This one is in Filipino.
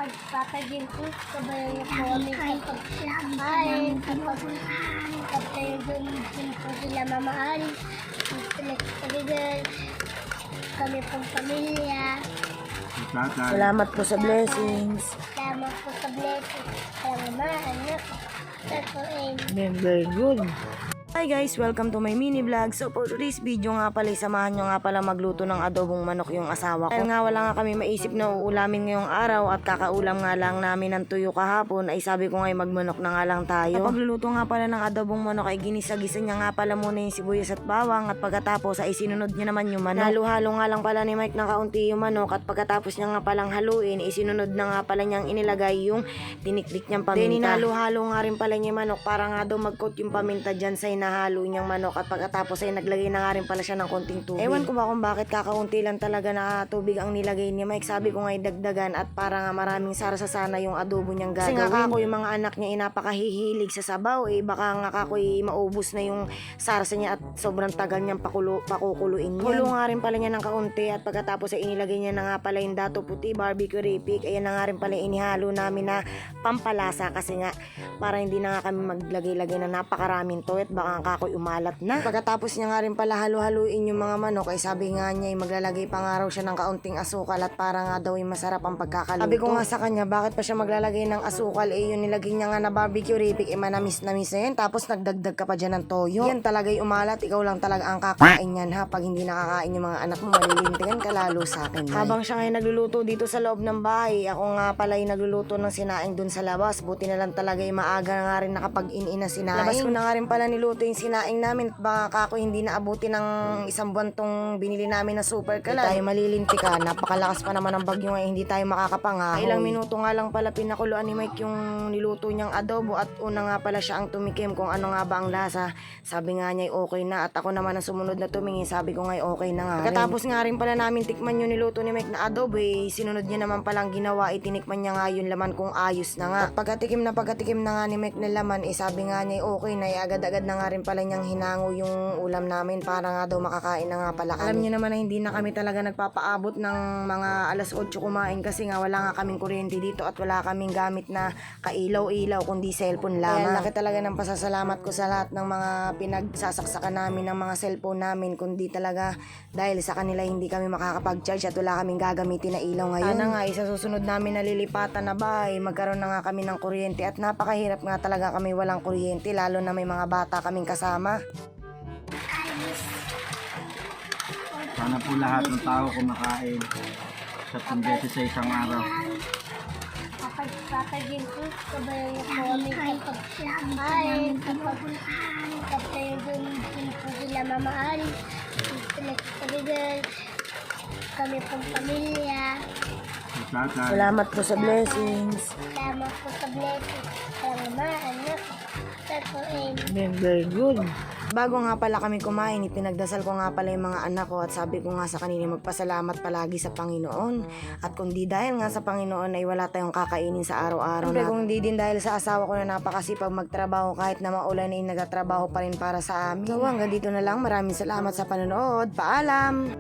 Papagin ko, kabayan ko kami kapag kain, kapag kayo doon po sila mamahal, kami pong pamilya. Salamat po sa blessings. Salamat po sa blessing. Salamat, anak. That's all. Very good. Hi guys, welcome to my mini vlog. So for today's video nga pala, samahan nyo nga pala magluto ng adobong manok yung asawa ko. Dahil nga wala nga kami maisip na uulamin ngayong araw at kakaulam nga lang namin ng tuyo kahapon, ay sabi ko nga magmanok na nga lang tayo. Kapag luluto nga pala ng adobong manok ay ginisa-gisa niya nga pala muna yung sibuyas at bawang, at pagkatapos ay sinunod niya naman yung manok. Halo-halo nga lang pala ni Mike ng kaunti yung manok, at pagkatapos niya nga palang haluin, isinunod na nga pala niyang inilagay yung tiniklik niyang paminta. Then hinalo-halo nga rin pala niya yung manok para nga daw mag-coat yung paminta dyan sa nahalo niyang manok, at pagkatapos ay naglagay na nga rin pala siya ng konting tubig. Ewan ko ba kung bakit kakaunti lang talaga na tubig ang nilagay ni Mike. Sabi ko nga dagdagan at para nga maraming sarsa sana yung adobo niyang gagawin. Kasi nga kako yung mga anak niya napakahihilig sa sabaw, baka nga kako maubos na yung sarsa niya at sobrang tagal niyang pakukuluin niya. Kulo nga rin pala niya ng kaunti, at pagkatapos ay inilagay niya na nga pala yung dato puti, barbecue ripik. Ayan na nga rin pala inihalo namin na pampalasa, kasi nga para hindi na nga kami maglagay-lagay na napakaraming toyo at baka nga kako umalat na. Pagkatapos niya nga rin pala halu-haluin yung mga manok, ay sabi nga niya maglalagay pa nga raw siya ng kaunting asukal, at para nga daw masarap ang pagkakaluto. Sabi ko nga sa kanya, bakit pa siya maglalagay ng asukal? Yun nilagay niya nga na barbecue ripik, manamis-namis na yun, tapos nagdagdag ka pa dyan ng toyo. Yan talaga'y umalat, ikaw lang talaga ang kakain yan ha. Pag hindi nakakain yung mga anak mo, malilintigan ka lalo sa akin. Habang siya ngayon nagluluto dito sa loob ng bahay, ako nga pala nagluluto ng sinaing dun sa labas. Buti na lang talaga maaga na nga rin nakapag-in na sinaing. Labas ko na nga rin pala niluto yung sinaing namin, at baka kako hindi na abuti ng isang buwan tong binili namin na super kalan. Hindi tayo malilinti ka, napakalakas pa naman ng bagyo ngayon, hindi tayo makakapangahoy. Ilang minuto nga lang pala pinakuluan ni Mike yung niluto niyang adobo, at una nga pala siya ang tumikim kung ano nga ba ang lasa. Sabi nga niya okay na, at ako naman ang sumunod na tumingin, sabi ko nga okay na nga. Pagkatapos nga rin pala namin tikman yung niluto ni Mike na adobo, sinunod niya naman palang ginawa, tinikman niya nga yung laman kung ayos na nga. At pagkatikim na nga ni Mike na laman, sabi nga niya okay na, agad-agad na nga rin pala niyang hinango yung ulam namin para nga daw makakain na nga pala kami. Alam niyo naman na hindi na kami talaga nagpapaabot ng mga alas 8 kumain, kasi nga wala nga kaming kuryente dito at wala kaming gamit na kailaw-ilaw kundi cellphone lamang. Kaya laki talaga ng pasasalamat ko sa lahat ng mga pinagsasaksakan namin ng mga cellphone namin, kundi talaga dahil sa kanila hindi kami makakapag-charge at wala kaming gagamitin na ilaw ngayon. Sana nga sa susunod namin na lilipatan na bahay, magkaroon na nga kami ng kuryente, at napakahirap nga talaga kami walang kuryente, lalo na may mga bata kaming kasama. Sana po lahat ng tao kumakain sa 10 beses sa isang araw. Papagin ko, kabayan ko kami kapag kain, kapag kayo doon po sila mamahal, kami pong pamilya. Salamat po sa blessings. Salamat po sa blessing. Salamat, anak. That's all. Very good. Bago nga pala kami kumain, pinagdasal ko nga pala yung mga anak ko, at sabi ko nga sa kanila magpasalamat palagi sa Panginoon. At kung di dahil nga sa Panginoon ay wala tayong kakainin sa araw-araw. Siyempre kung di din dahil sa asawa ko na napakasipag magtrabaho, kahit na maulan ay nagtatrabaho pa rin para sa amin. So hanggang dito na lang, maraming salamat sa panonood. Paalam!